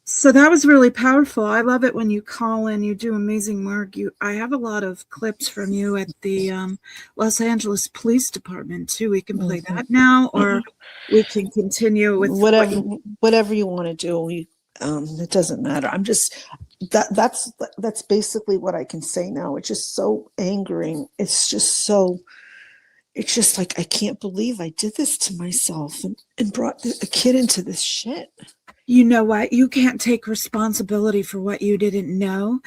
So that was really powerful. I love it when you call in. You do amazing work. I have a lot of clips from you at the Los Angeles Police Department too. We can play that now, or we can continue with whatever you want to do. It doesn't matter. I'm just that's basically what I can say now. It's just so angering. It's just like I can't believe I did this to myself and brought a kid into this shit. You know what? You can't take responsibility for what you didn't know,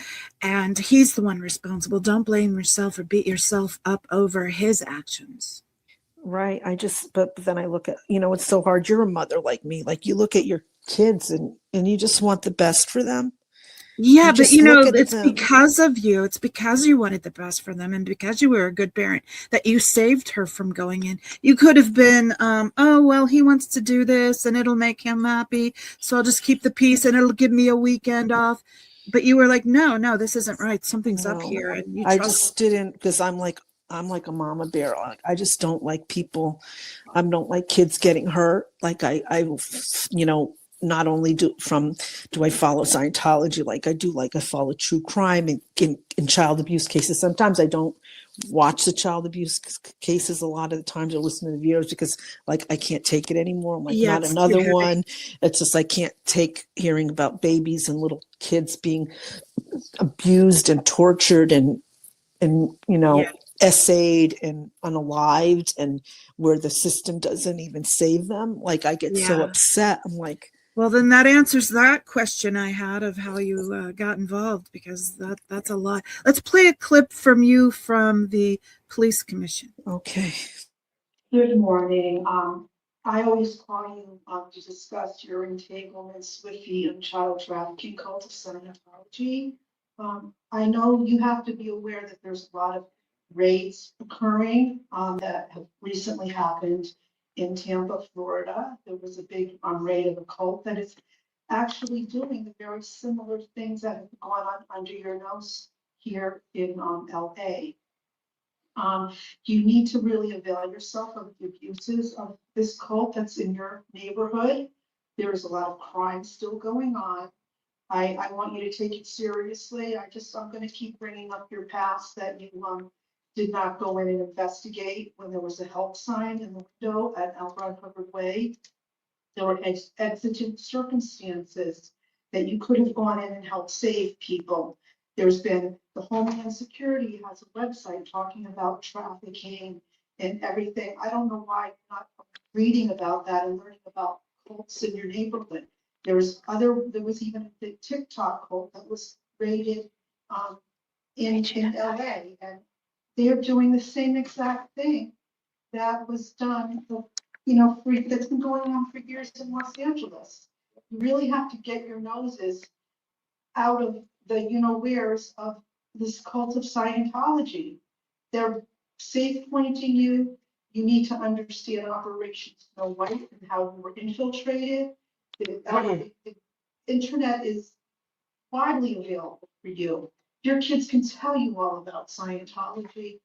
and he's the one responsible. Don't blame yourself or beat yourself up over his actions. Right. But then I look at, it's so hard. You're a mother like me. Like you look at your kids and you just want the best for them. Yeah, but it's them. because of you. It's because you wanted the best for them and because you were a good parent that you saved her from going in. You could have been, oh, well, he wants to do this and it'll make him happy. So I'll just keep the peace and it'll give me a weekend off. But you were like, no, this isn't right. Something's up here. And I just didn't, because I'm like a mama bear. I just don't like people. I don't like kids getting hurt. Like not only do I follow Scientology, I follow true crime and in child abuse cases. Sometimes I don't watch the child abuse cases. A lot of the times I listen to the videos because I can't take it anymore. I'm like, not another one. It's just I can't take hearing about babies and little kids being abused and tortured and essayed and unalived, and where the system doesn't even save them. Like I get so upset. I'm like, well, then that answers that question I had of how you got involved, because that's a lot. Let's play a clip from you from the police commission. Okay. Good morning. I always call you to discuss your entanglements with the child trafficking cult of Scientology. I know you have to be aware that there's a lot of raids occurring that have recently happened in Tampa, Florida. There was a big raid of a cult that is actually doing the very similar things that have gone on under your nose here in LA. You need to really avail yourself of the abuses of this cult that's in your neighborhood. There is a lot of crime still going on. I want you to take it seriously. I'm going to keep bringing up your past that you did not go in and investigate when there was a help sign in the window at Albright Hubbard Way. There were exigent circumstances that you could have gone in and helped save people. There's been, the Homeland Security has a website talking about trafficking and everything. I don't know why you're not reading about that and learning about cults in your neighborhood. There was even a TikTok cult that was raided in LA, and they're doing the same exact thing that was done, that's been going on for years in Los Angeles. You really have to get your noses out of the wheres of this cult of Scientology. They're safe pointing you. You need to understand Operation Snow White and how we were infiltrated. The internet is widely available for you. Your kids can tell you all about Scientology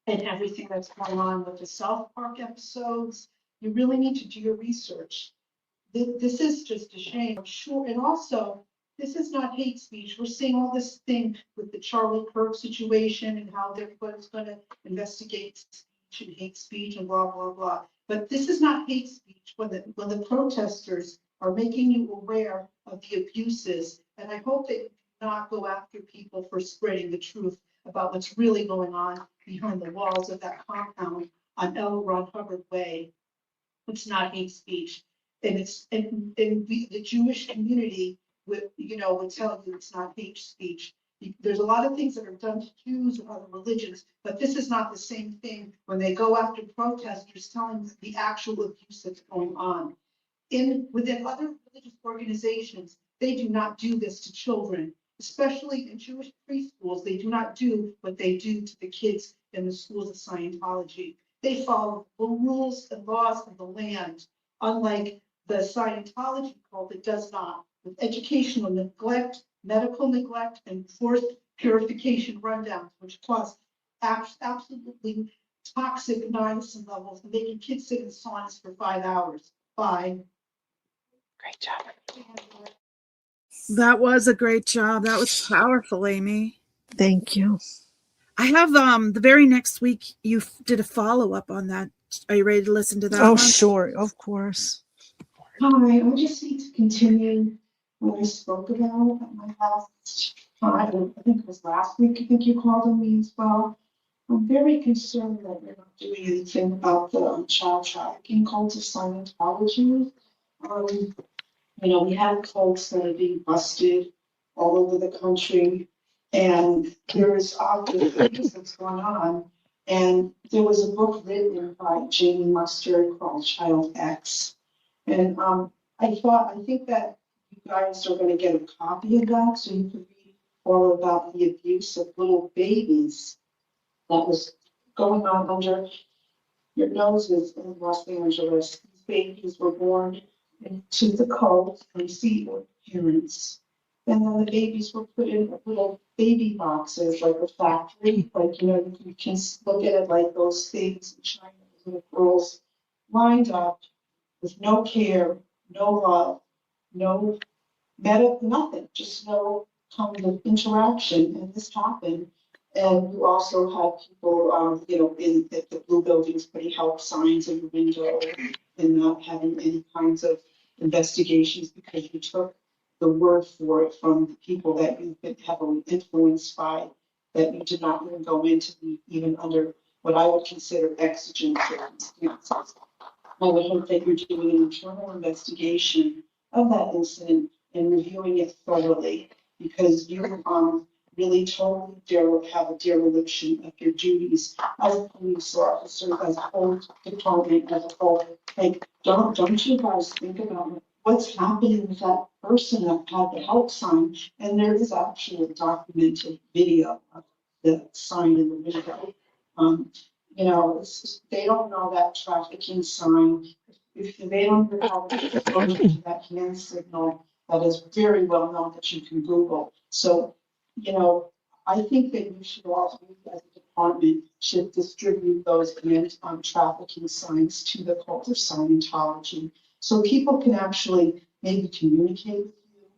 and everything that's going on with the South Park episodes. You really need to do your research. this is just a shame, I'm sure. And also, this is not hate speech. We're seeing all this thing with the Charlie Kirk situation and how everybody's going to investigate speech and hate speech and blah, blah, blah. But this is not hate speech when the protesters are making you aware of the abuses. And I hope that you do not go after people for spreading the truth about what's really going on behind the walls of that compound on L. Ron Hubbard Way. It's not hate speech. And the Jewish community would tell you it's not hate speech. There's a lot of things that are done to Jews or other religions, but this is not the same thing when they go after protesters telling the actual abuse that's going on. Within other religious organizations, they do not do this to children, especially in Jewish preschools. They do not do what they do to the kids in the schools of Scientology. They follow the rules and laws of the land, unlike the Scientology cult that does not, with educational neglect, medical neglect, and forced purification rundowns, which cause absolutely toxic niacin levels and making kids sit in saunas for 5 hours. Bye. Great job. That was a great job. That was powerful, Amy. Thank you. I have the very next week you did a follow-up on that. Are you ready to listen to that Oh, one? sure, of course. Hi, I just need to continue what I spoke about at my last time. I think it was last week. I think you called on me as well. I'm very concerned that you're not doing anything about the child trafficking cult of Scientology. We have cults that are being busted all over the country, and there is obvious things that's going on. And there was a book written by Jamie Mustard called Child X. And I think that you guys are going to get a copy of that so you can read all about the abuse of little babies that was going on under your noses in Los Angeles. These babies were born into the cult and received parents. And then the babies were put in little baby boxes, like a factory. Like, you can look at it like those things in China, little girls lined up with no care, no love, no nothing, just no kind of interaction. And this happened. And you also have people, in the blue buildings putting help signs in the window and not having any kinds of investigations because you took the word for it from the people that you've been heavily influenced by, that you did not even go into even under what I would consider exigent circumstances. I would hope that you're doing an internal investigation of that incident and reviewing it thoroughly, because you really totally have a dereliction of your duties as a police officer, as a whole department, as a whole. Like, don't you guys think about what's happening with that person that had the help sign? And there is actually a documented video of the sign in the window. They don't know that trafficking sign. If they don't know how to go to that hand signal, that is very well known that you can Google. So, I think that you should also, as a department, should distribute those trafficking signs to the cult of Scientology, so people can actually maybe communicate with you,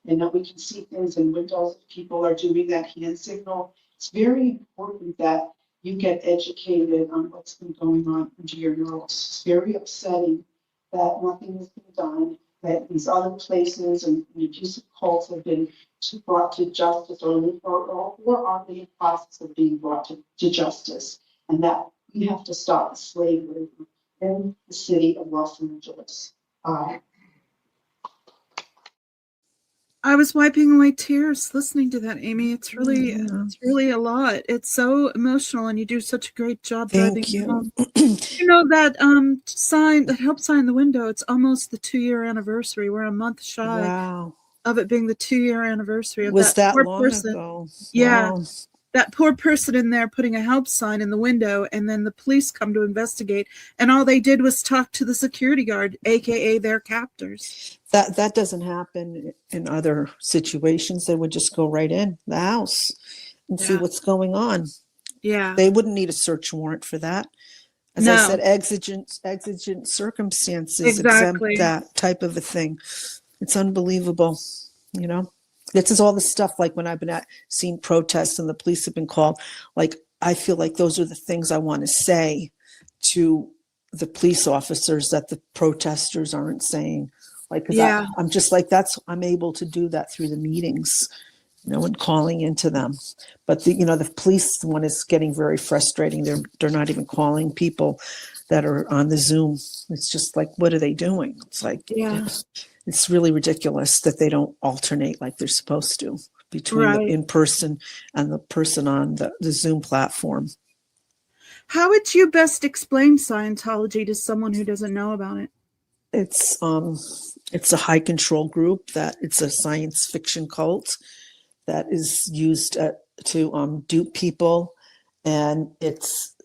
and that we can see things in windows if people are doing that hand signal. It's very important that you get educated on what's been going on under your nose. It's very upsetting that nothing has been done, that these other places and abusive cults have been brought to justice or are in the process of being brought to justice, and that we have to stop slavery in the city of Los Angeles. I was wiping away tears listening to that, Amy. It's really a lot. It's so emotional, and you do such a great job driving Thank you. home. That sign, that help sign in the window, it's almost the 2-year anniversary. We're a month shy Wow. of it being the 2-year anniversary of Was that poor long person. ago? Yeah. Wow. That poor person in there putting a help sign in the window, and then the police come to investigate, and all they did was talk to the security guard, aka their captors. That doesn't happen in other situations. They would just go right in the house and see what's going on. Yeah. They wouldn't need a search warrant for that. As I No, said, exigent circumstances exempt exactly. that type of a thing. It's unbelievable, you know. This is all the stuff like when I've been seeing protests and the police have been called. Like I feel like those are the things I want to say to the police officers that the protesters aren't saying. Like, because Yeah, I'm just like I'm able to do that through the meetings, you know, and calling into them. But the police one is getting very frustrating. They're not even calling people that are on the Zoom. It's just like, what are they doing? It's like, yeah, it's really ridiculous that they don't alternate like they're supposed to between the right. in person and the person on the Zoom platform. How would you best explain Scientology to someone who doesn't know about it? It's a high control group that it's a science fiction cult that is used to dupe people, and it's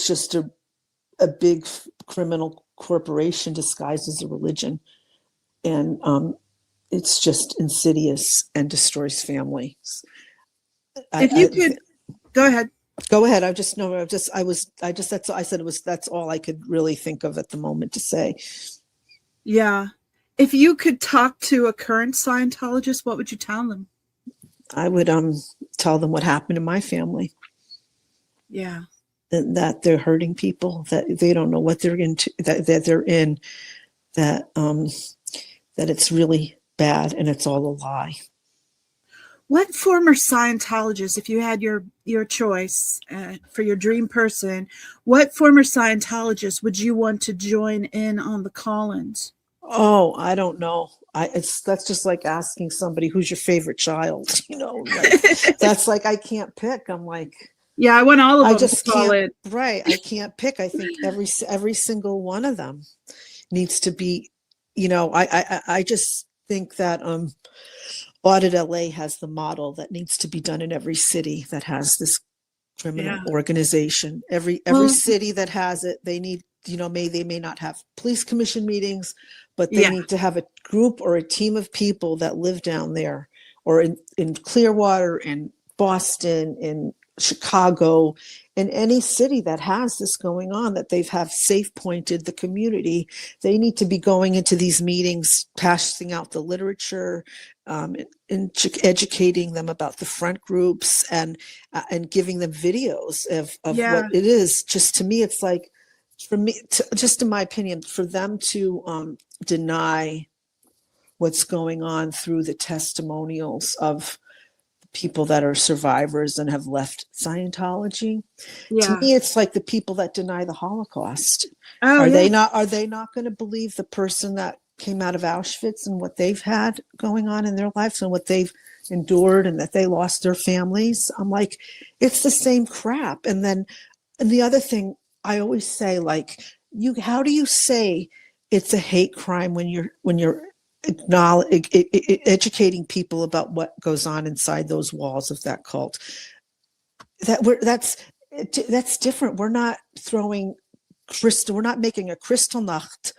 just a big criminal corporation disguised as a religion, and it's just insidious and destroys families. If you could go ahead. Go ahead. I said that's all I could really think of at the moment to say. Yeah. If you could talk to a current Scientologist, what would you tell them? I would tell them what happened to my family. Yeah. That they're hurting people, that they don't know what they're into, that they're in, that it's really bad and it's all a lie. What former Scientologist, if you had your choice for your dream person, what former Scientologist would you want to join in on the call-ins? Oh, I don't know. That's just like asking somebody who's your favorite child. That's like I can't pick. I'm like, yeah, I want all of I them just to call can't. it. Right, I can't pick. I think every single one of them needs to be. I just think that Audit LA has the model that needs to be done in every city that has this criminal Yeah. organization. Every Well, city that has it, they need, they may not have police commission meetings, but they yeah. need to have a group or a team of people that live down there, or in Clearwater, in Boston, in Chicago, in any city that has this going on, that they've have safe pointed the community. They need to be going into these meetings, passing out the literature, and educating them about the front groups, and giving them videos of Yeah. what it is. Just to me, it's like, for me, just in my opinion, for them to deny what's going on through the testimonials of people that are survivors and have left Scientology. To Yeah. me, it's like the people that deny the Holocaust. Oh, Are yeah. they not going to believe the person that came out of Auschwitz and what they've had going on in their lives and what they've endured, and that they lost their families? I'm like, it's the same crap. And the other thing I always say, like, how do you say it's a hate crime when you're educating people about what goes on inside those walls of that cult? That's different. We're not making a crystal nacht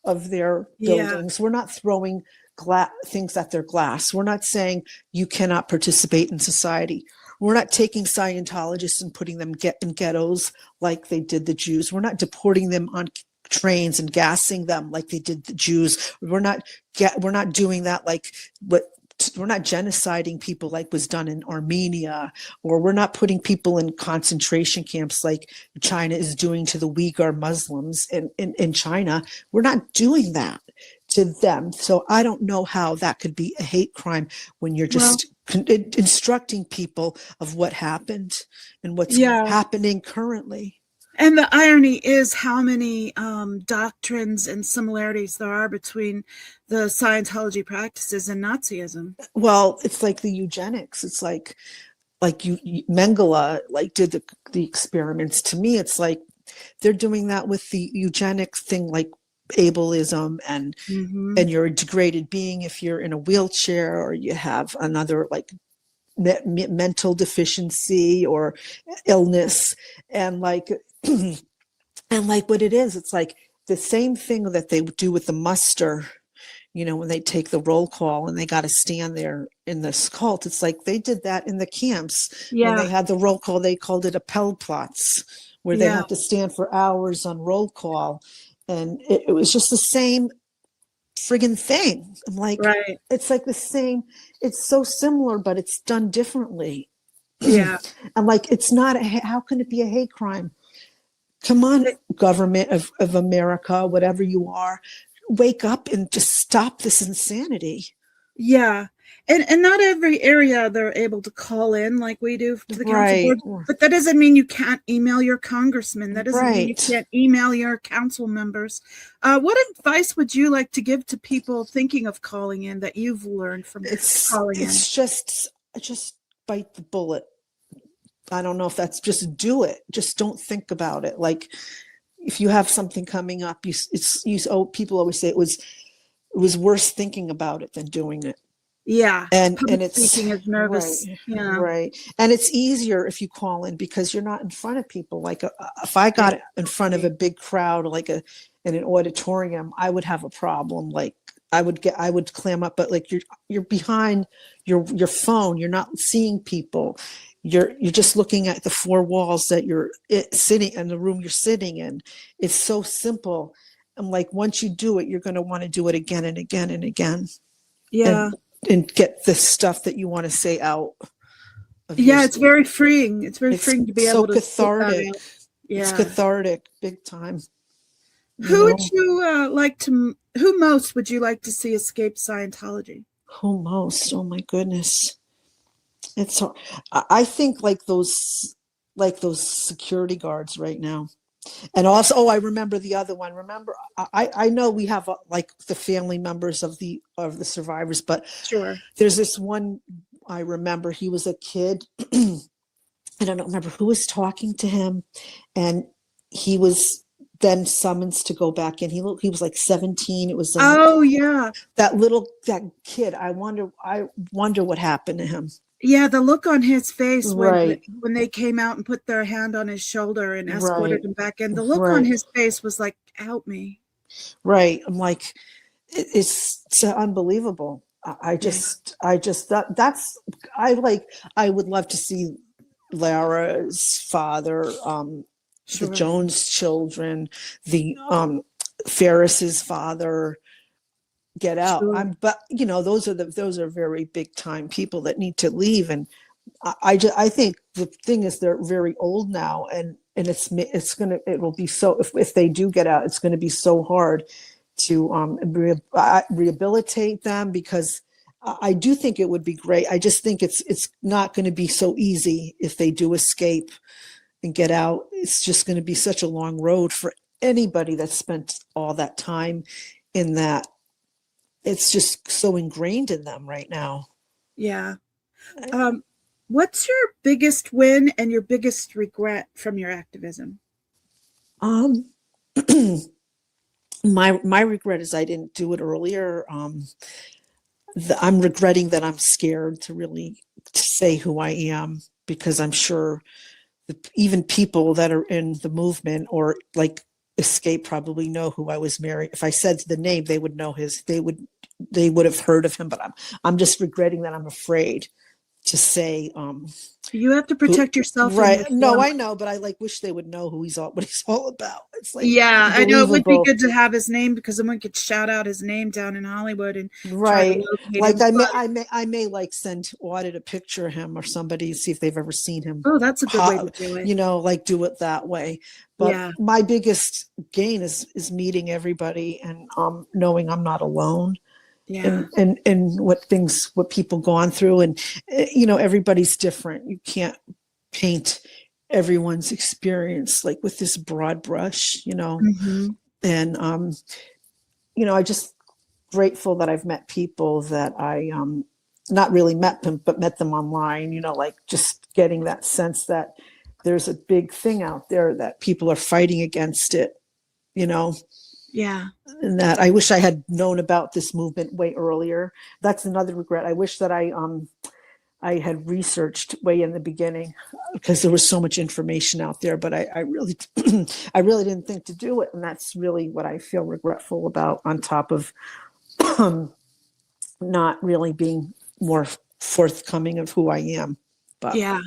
of their Yeah. buildings. We're not throwing things at their glass. We're not saying you cannot participate in society. We're not taking Scientologists and putting them in ghettos like they did the Jews. We're not deporting them on trains and gassing them like they did the Jews. We're not doing that we're not genociding people like was done in Armenia, or we're not putting people in concentration camps like China is doing to the Uyghur Muslims in China. We're not doing that to them. So I don't know how that could be a hate crime when you're just instructing people of what happened and what's happening currently. And the irony is how many doctrines and similarities there are between the Scientology practices and Nazism. Well, it's like the eugenics. It's like Mengele did the experiments. To me, it's like they're doing that with the eugenics thing, like ableism, and you're a degraded being if you're in a wheelchair, or you have another mental deficiency or illness, and what it is, it's like the same thing that they do with the muster, when they take the roll call and they got to stand there in this cult. It's like they did that in the camps when they had the roll call. They called it Appellplatz, where they Yeah. have to stand for hours on roll call. And it was just the same friggin' thing. I'm like, Right. it's like the same, it's so similar, but it's done differently. Yeah. I'm like, it's not, how can it be a hate crime? Come on, government of America, whatever you are, wake up and just stop this insanity. Yeah. And not every area they're able to call in like we do to the council Right, board. But that doesn't mean you can't email your congressman. That doesn't mean you right. can't email your council members. What advice would you like to give to people thinking of calling in that you've learned from calling in? It's just bite the bullet. I don't know if that's just do it. Just don't think about it. Like if you have something coming up, people always say it was worse thinking about it than doing it. Yeah. And Public it's speaking is nervous. right, Yeah. right. And it's easier if you call in because you're not in front of people. Like if I got in front of a big crowd, like in an auditorium, I would have a problem. Like I would clam up, but like you're behind your phone. You're not seeing people. You're just looking at the four walls that you're sitting in, the room you're sitting in. It's so simple. I'm like, once you do it, you're going to want to do it again and again and again. Yeah. And get the stuff that you want to say out. Yeah, it's very freeing. It's very It's freeing to be so able to cathartic. Yeah. It's cathartic, big time. Who would you who most would you like to see escape Scientology? Who most? Oh my goodness. It's I think like those security guards right now. And also, I remember the other one. Remember, I know we have like the family members of the survivors, but Sure. there's this one I remember. He was a kid. I don't remember who was talking to him, and he was then summoned to go back in. He was like 17. It was yeah, that kid. I wonder what happened to him. yeah. The look on his face Right. when they came out and put their hand on his shoulder and escorted him back in. The look Right. on his face was like, "Help me!" Right. I'm like, it's unbelievable. I would love to see Lara's father, Sure. the Jones children, the Ferris's father get out. Sure. But those are very big time people that need to leave. And I think the thing is they're very old now, and it will be so if they do get out, it's going to be so hard to rehabilitate them, because I do think it would be great. I just think it's not going to be so easy if they do escape and get out. It's just going to be such a long road for anybody that spent all that time in that. It's just so ingrained in them right now. Yeah. What's your biggest win and your biggest regret from your activism? My regret is I didn't do it earlier. I'm regretting that I'm scared to say who I am, because I'm sure even people that are in the movement or like escape probably know who I was married. If I said the name, they would know they would have heard of him, but I'm just regretting that I'm afraid to say You have to protect yourself. Right. No, I know, but I wish they would know what he's all about. It's like, yeah, I know it would be good to have his name, because someone could shout out his name down in Hollywood and try to locate him. I may send Audit a picture of him or somebody, see if they've ever seen him. Oh, that's a good way to do it. Do it that way. But my biggest gain is meeting everybody and knowing I'm not alone. Yeah. And what people gone through, and everybody's different. You can't paint everyone's experience like with this broad brush, Mm-hmm. And I just grateful that I've met people that I not really met them, but met them online, just getting that sense that there's a big thing out there that people are fighting against it, Yeah. And that I wish I had known about this movement way earlier. That's another regret. I wish that I had researched way in the beginning, because there was so much information out there, but I really, I really didn't think to do it. And that's really what I feel regretful about, on top of not really being more forthcoming of who I am. But yeah.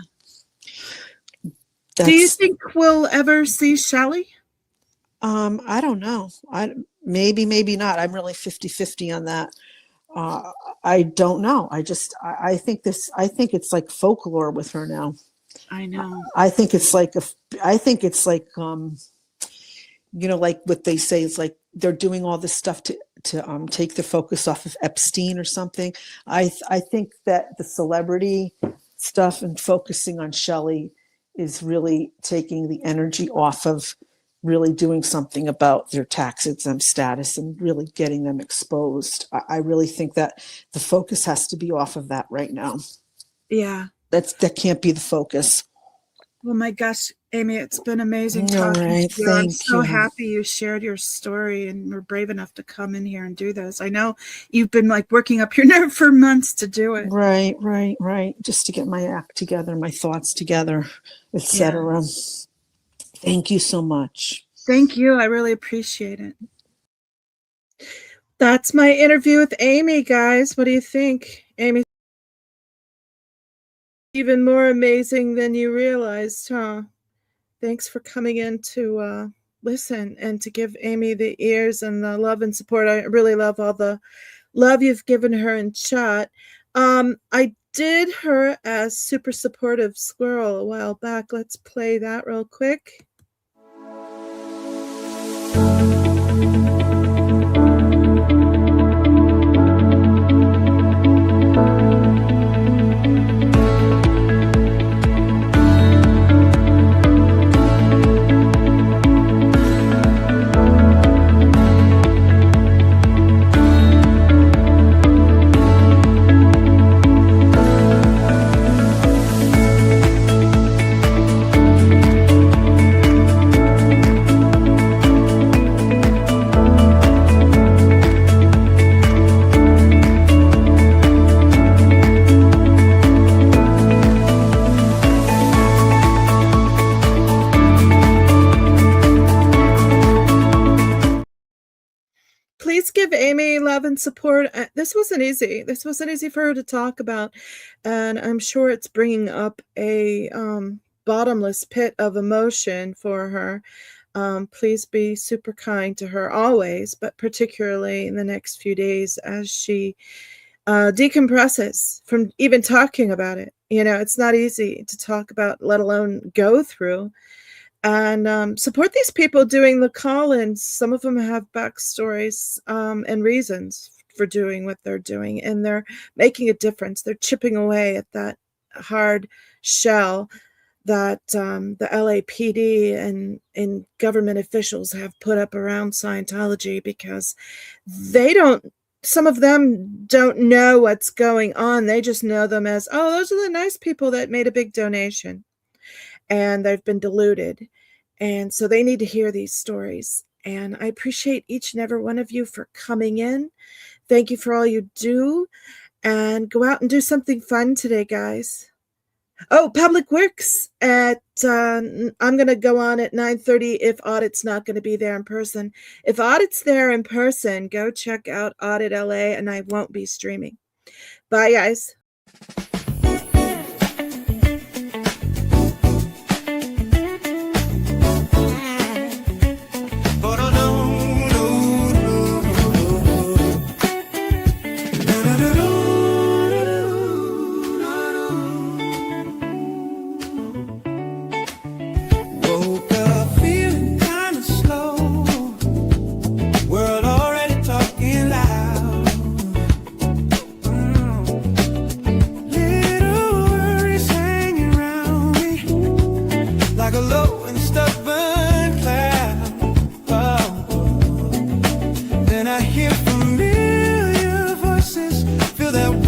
Do you That's, think we'll ever see Shelley? I don't know. Maybe not. I'm really 50-50 on that. I don't know. I think I think it's like folklore with her now. I know. I think it's like I think it's like, like what they say is like they're doing all this stuff to take the focus off of Epstein or something. I think that the celebrity stuff and focusing on Shelley is really taking the energy off of really doing something about their tax exempt status and really getting them exposed. I really think that the focus has to be off of that right now. Yeah. That can't be the focus. Well, my gosh, Amy, it's been amazing All talking right, to you. I'm thank so you. happy you shared your story and were brave enough to come in here and do this. I know you've been like working up your nerve for months to do it. Right. Just to get my act together, my thoughts together, etc. Yeah. Thank you so much. Thank you. I really appreciate it. That's my interview with Amy, guys. What do you think? Amy, even more amazing than you realized, huh? Thanks for coming in to listen and to give Amy the ears and the love and support. I really love all the love you've given her in chat. I did her as super supportive squirrel a while back. Let's play that real quick. Please give Amy love and support. This wasn't easy. This wasn't easy for her to talk about. And I'm sure it's bringing up a bottomless pit of emotion for her. Please be super kind to her always, but particularly in the next few days as she decompresses from even talking about it. It's not easy to talk about, let alone go through. And support these people doing the call-ins. Some of them have backstories and reasons for doing what they're doing, and they're making a difference. They're chipping away at that hard shell that the LAPD and government officials have put up around Scientology, because some of them don't know what's going on. They just know them as, oh, those are the nice people that made a big donation. And they've been deluded. And so they need to hear these stories. And I appreciate each and every one of you for coming in. Thank you for all you do. And go out and do something fun today, guys. Oh, Public Works I'm going to go on at 9:30 if Audit's not going to be there in person. If Audit's there in person, go check out Audit LA, and I won't be streaming. Bye, guys. Then I hear familiar voices, feel that